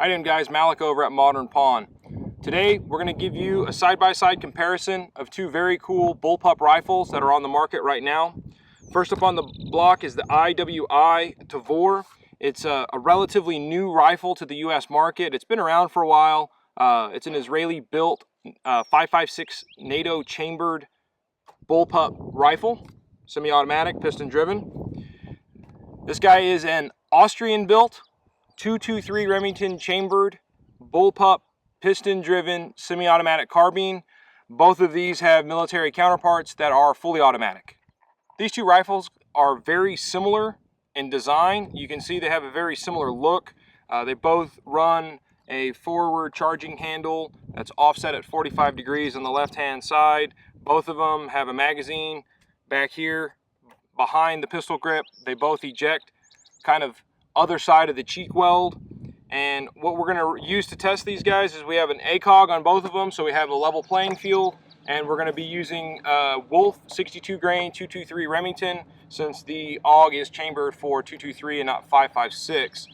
How you doing, guys? Malik over at Modern Pawn. Today we're going to give you a side-by-side comparison of two very cool bullpup rifles that are on the market right now. First up on the block is the IWI Tavor. It's a relatively new rifle to the US market. It's been around for a while. It's an Israeli-built 5.56 NATO chambered bullpup rifle, semi-automatic, piston-driven. This guy is an Austrian-built 223 Remington chambered bullpup piston-driven semi-automatic carbine. Both of these have military counterparts that are fully automatic. These two rifles are very similar in design. You can see they have a very similar look. They both run a forward charging handle that's offset at 45 degrees on the left-hand side. Both of them have a magazine back here behind the pistol grip. They both eject kind of other side of the cheek weld. And what we're going to use to test these guys is we have an ACOG on both of them, so we have a level playing field. And we're going to be using Wolf 62 grain 223 Remington, since the AUG is chambered for 223 and not 5.56.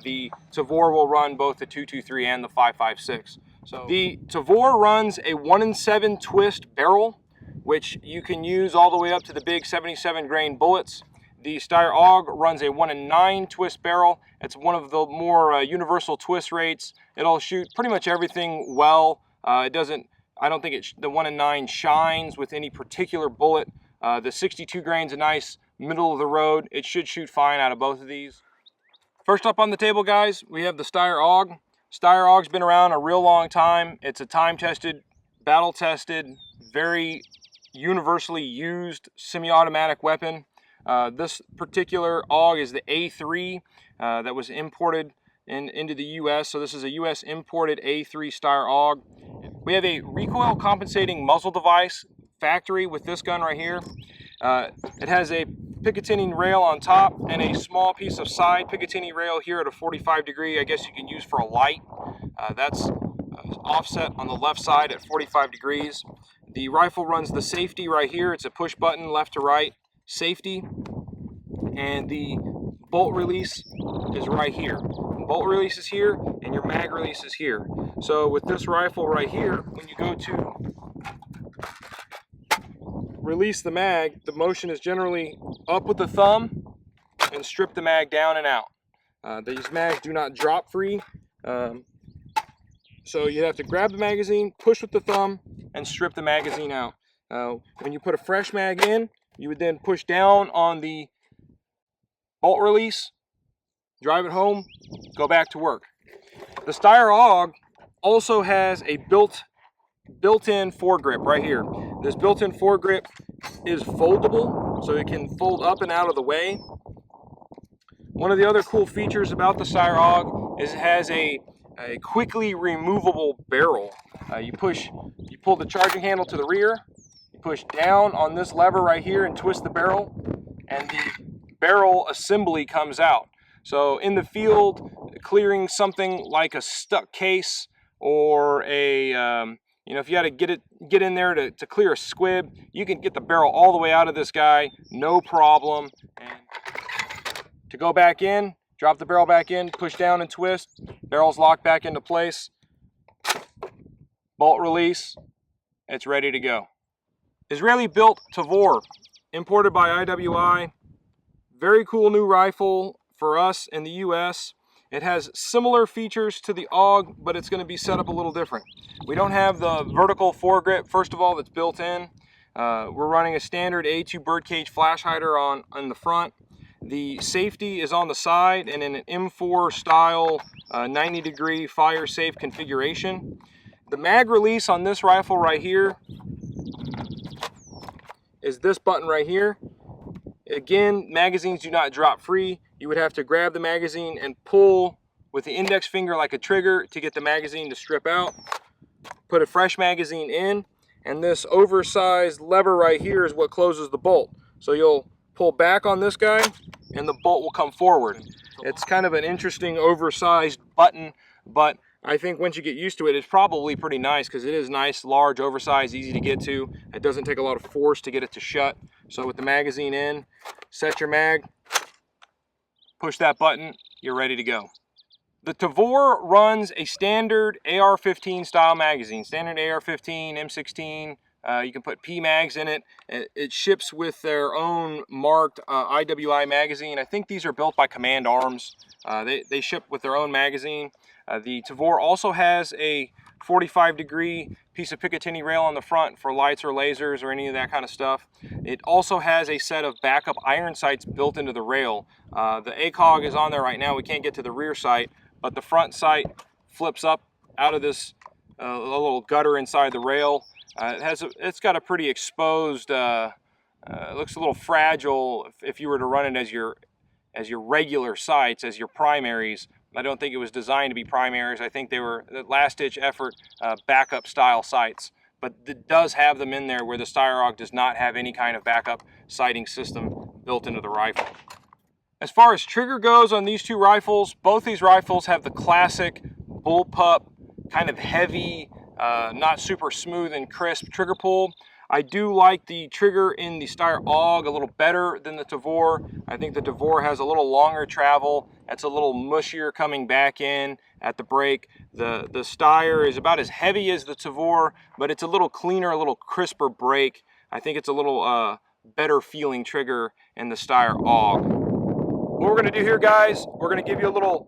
The Tavor will run both the 223 and the 5.56. So the Tavor runs a 1-in-7 twist barrel, which you can use all the way up to the big 77 grain bullets. The Steyr AUG runs a 1-in-9 twist barrel. It's one of the more universal twist rates. It'll shoot pretty much everything well. I don't think the 1-in-9 shines with any particular bullet. The 62 grain's a nice middle of the road. It should shoot fine out of both of these. First up on the table, guys, we have the Steyr AUG. Steyr AUG's been around a real long time. It's a time-tested, battle-tested, very universally used semi-automatic weapon. This particular AUG is the A3 that was imported into the US. So this is a US imported A3 Steyr AUG. We have a recoil compensating muzzle device factory with this gun right here. It has a Picatinny rail on top and a small piece of side Picatinny rail here at a 45 degree. I guess you can use for a light. That's offset on the left side at 45 degrees. The rifle runs the safety right here. It's a push button left to right safety, and the bolt release is right here. Bolt release is here and your mag release is here. So with this rifle right here, when you go to release the mag, the motion is generally up with the thumb and strip the mag down and out. These mags do not drop free, so you have to grab the magazine, push with the thumb, and strip the magazine out. When you put a fresh mag in, you would then push down on the bolt release, drive it home, go back to work. The Steyr AUG also has a built-in foregrip right here. This built-in foregrip is foldable, so it can fold up and out of the way. One of the other cool features about the Steyr AUG is it has a quickly removable barrel. You pull the charging handle to the rear, you push down on this lever right here and twist the barrel, and the barrel assembly comes out. So in the field, clearing something like a stuck case or a if you had to get in there to clear a squib, you can get the barrel all the way out of this guy, no problem. And to go back in, drop the barrel back in, push down and twist, barrel's locked back into place, bolt release, it's ready to go. Israeli built Tavor, imported by IWI. Very cool new rifle for us in the US. It has similar features to the AUG, but it's going to be set up a little different. We don't have the vertical foregrip, first of all, that's built in. We're running a standard A2 birdcage flash hider on the front. The safety is on the side and in an M4 style 90 degree fire safe configuration. The mag release on this rifle right here is this button right here. Again, magazines do not drop free. You would have to grab the magazine and pull with the index finger like a trigger to get the magazine to strip out. Put a fresh magazine in, and this oversized lever right here is what closes the bolt. So you'll pull back on this guy and the bolt will come forward. It's kind of an interesting oversized button, but I think once you get used to it, it's probably pretty nice because it is nice, large, oversized, easy to get to. It doesn't take a lot of force to get it to shut. So with the magazine in, set your mag, push that button, you're ready to go. The Tavor runs a standard AR-15 style magazine, standard AR-15, M16. You can put P-mags in it. It ships with their own marked IWI magazine. I think these are built by Command Arms. They ship with their own magazine. The Tavor also has a 45-degree piece of Picatinny rail on the front for lights or lasers or any of that kind of stuff. It also has a set of backup iron sights built into the rail. The ACOG is on there right now. We can't get to the rear sight, but the front sight flips up out of this little gutter inside the rail. It's got a pretty exposed, it looks a little fragile if you were to run it as your regular sights, as your primaries. I don't think it was designed to be primaries. I think they were the last-ditch effort backup style sights. But it does have them in there where the Steyr AUG does not have any kind of backup sighting system built into the rifle. As far as trigger goes on these two rifles, both these rifles have the classic bullpup, kind of heavy, not super smooth and crisp trigger pull. I do like the trigger in the Steyr AUG a little better than the Tavor. I think the Tavor has a little longer travel. It's a little mushier coming back in at the break. The Steyr is about as heavy as the Tavor, but it's a little cleaner, a little crisper break. I think it's a little better feeling trigger in the Steyr AUG. What we're going to do here, guys, we're going to give you a little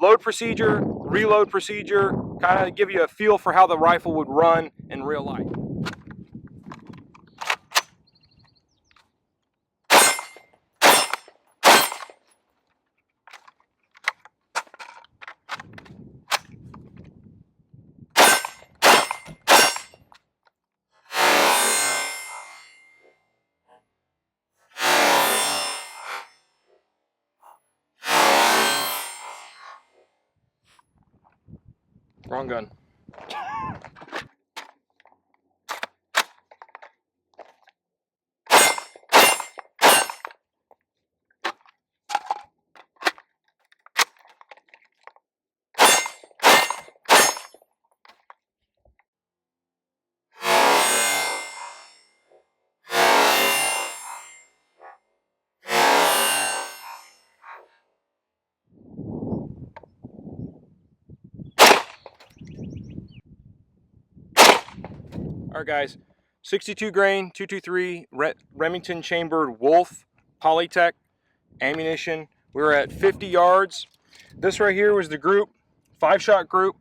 load procedure, reload procedure, kind of give you a feel for how the rifle would run in real life. Wrong gun. All right, guys, 62 grain, 223 Remington chambered Wolf Polytech ammunition. We were at 50 yards. This right here was the group, 5-shot group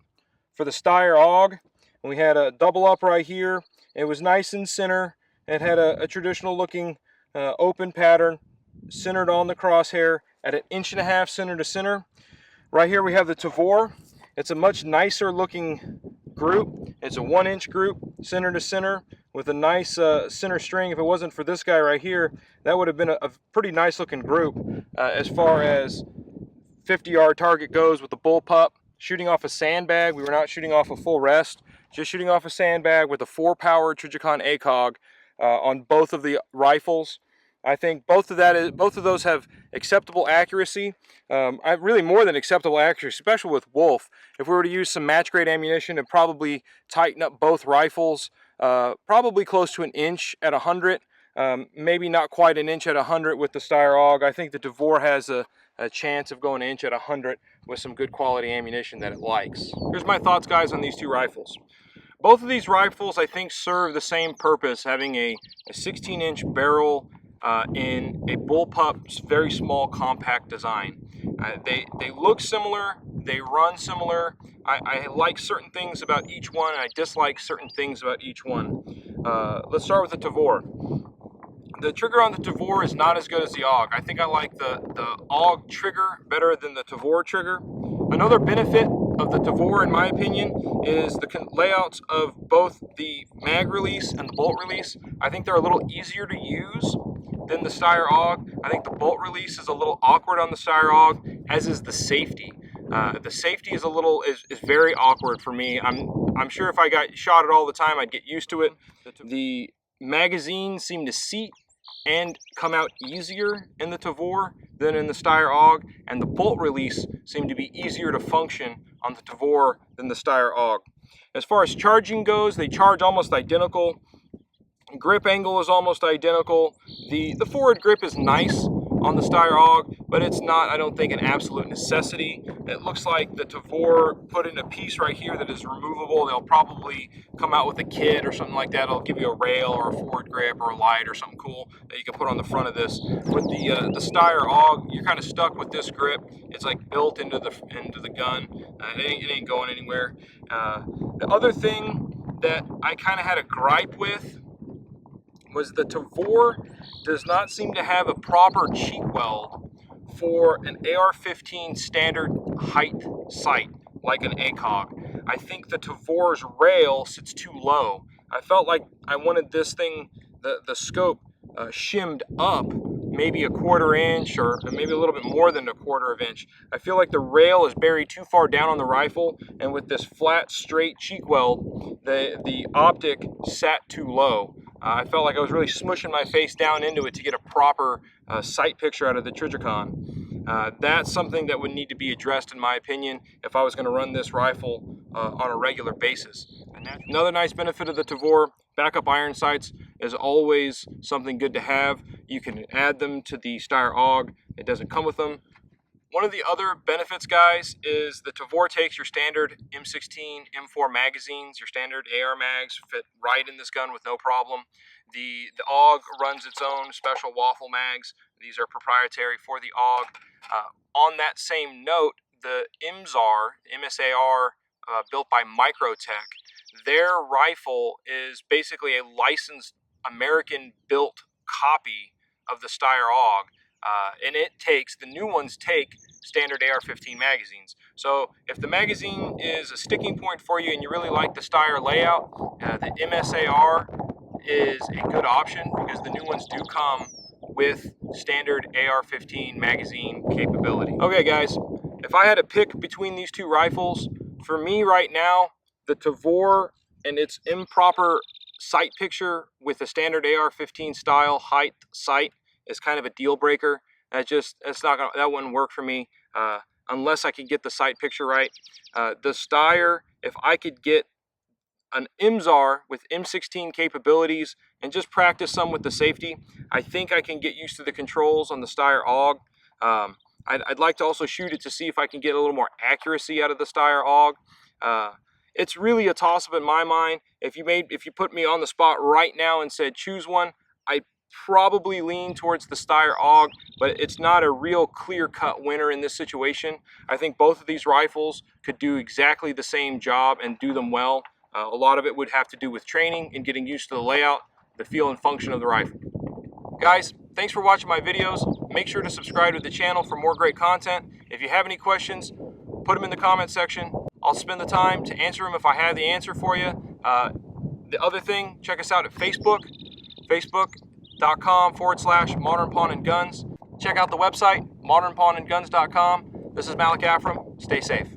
for the Steyr AUG. And we had a double up right here. It was nice in center. It had a traditional looking open pattern centered on the crosshair at 1.5 inches center to center. Right here we have the Tavor. It's a much nicer looking group. It's a 1-inch group, center to center, with a nice center string. If it wasn't for this guy right here, that would have been a pretty nice looking group as far as 50-yard target goes with the bullpup. Shooting off a sandbag, we were not shooting off a full rest, just shooting off a sandbag with a 4-power Trijicon ACOG on both of the rifles. I think both of those have acceptable accuracy. Really more than acceptable accuracy, especially with Wolf. If we were to use some match grade ammunition and probably tighten up both rifles, probably close to 1 inch at 100. Maybe not quite 1 inch at 100 with the Steyr AUG. I think the Tavor has a chance of going 1 inch at 100 with some good quality ammunition that it likes. Here's my thoughts, guys, on these two rifles. Both of these rifles, I think, serve the same purpose, having a 16-inch barrel in a bullpup, very small, compact design. They look similar, they run similar. I like certain things about each one, and I dislike certain things about each one. Let's start with the Tavor. The trigger on the Tavor is not as good as the AUG. I think I like the AUG trigger better than the Tavor trigger. Another benefit of the Tavor, in my opinion, is the layouts of both the mag release and the bolt release. I think they're a little easier to use than the Steyr AUG. I think the bolt release is a little awkward on the Steyr AUG, as is the safety. The safety is very awkward for me. I'm sure if I got shot at all the time, I'd get used to it. The magazines seem to seat and come out easier in the Tavor than in the Steyr AUG, and the bolt release seemed to be easier to function on the Tavor than the Steyr AUG. As far as charging goes, they charge almost identical. Grip angle is almost identical. The forward grip is nice, on the Steyr AUG, but it's not, I don't think, an absolute necessity. It looks like the Tavor put in a piece right here that is removable. They'll probably come out with a kit or something like that. It'll give you a rail or a forward grip or a light or something cool that you can put on the front of this. With the Steyr AUG, you're kind of stuck with this grip. It's like built into the gun. It ain't going anywhere. The other thing that I kind of had a gripe with was the Tavor does not seem to have a proper cheek weld for an AR-15 standard height sight like an ACOG. I think the Tavor's rail sits too low. I felt like I wanted this thing, the scope, shimmed up maybe a 1/4 inch or maybe a little bit more than a 1/4 inch. I feel like the rail is buried too far down on the rifle, and with this flat, straight cheek weld, the optic sat too low. I felt like I was really smushing my face down into it to get a proper sight picture out of the Trijicon. That's something that would need to be addressed, in my opinion, if I was going to run this rifle on a regular basis. Another nice benefit of the Tavor, backup iron sights is always something good to have. You can add them to the Steyr AUG. It doesn't come with them. One of the other benefits, guys, is the Tavor takes your standard M16, M4 magazines, your standard AR mags fit right in this gun with no problem. The AUG runs its own special waffle mags. These are proprietary for the AUG. On that same note, the MSAR, built by Microtech, their rifle is basically a licensed American-built copy of the Steyr AUG. And the new ones take standard AR-15 magazines. So if the magazine is a sticking point for you and you really like the Steyr layout, the MSAR is a good option because the new ones do come with standard AR-15 magazine capability. Okay guys, if I had to pick between these two rifles, for me right now, the Tavor and its improper sight picture with a standard AR-15 style height sight is kind of a deal breaker. That wouldn't work for me unless I could get the sight picture right. The Steyr, if I could get an MSAR with M16 capabilities and just practice some with the safety, I think I can get used to the controls on the Steyr AUG. I'd like to also shoot it to see if I can get a little more accuracy out of the Steyr AUG. It's really a toss-up in my mind. If you put me on the spot right now and said choose one, I'd probably lean towards the Steyr AUG, but it's not a real clear-cut winner in this situation. I think both of these rifles could do exactly the same job and do them well. A lot of it would have to do with training and getting used to the layout, the feel and function of the rifle. Guys, thanks for watching my videos. Make sure to subscribe to the channel for more great content. If you have any questions, put them in the comment section. I'll spend the time to answer them if I have the answer for you. The other thing, check us out at Facebook, facebook.com/Modern Pawn and Guns. Check out the website, modernpawnandguns.com. This is Malik Afram. Stay safe.